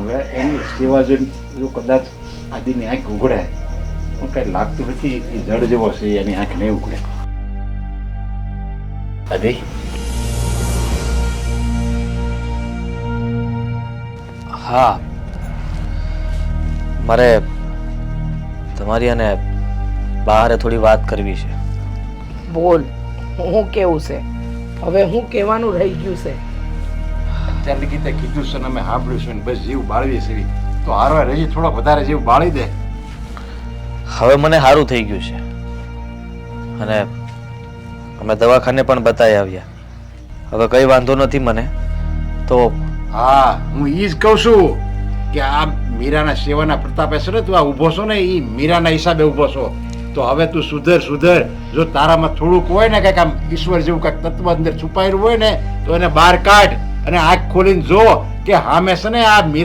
હવે એની સેવા જોઈને જો કદાચ આદિની આંખ ઉઘડે તો કઈ લાગતું નથી એ જડ જેવો છે એની આંખ નહીં ઉઘડે. આદિ હા, મારે તમારી અને બહારે થોડી વાત કરવી છે. બોલ, હું કેવું છે? હવે હું કહેવાનું રહી ગયું છે? અત્યાર લગી તે કીધું છે ને અમે સાંભળ્યું છે ને બસ જીવ બાળવી છે તો હારો રજી થોડો વધારે જીવ બાળી દે. હવે મને સારું થઈ ગયું છે અને અમે દવાખાને પણ બતાવી આવ્યા. હવે કઈ વાંધો નથી મને તો. હા, હું ઈ જ કહું છું કે આ મીરાના સેવાના પ્રતાપે છે ને તું આ ઊભો છો ને એ મીરાના હિસાબે ઊભો છો. તો હવે તું સુધર. જો તારામાં થોડુંક હોય ને કંઈક આમ ઈશ્વર જેવું કંઈક તત્વ અંદર છુપાયેલું હોય ને તો એને બહાર કાઢ અને આંખ ખોલીને જો કે હામે છે ને આ મીરા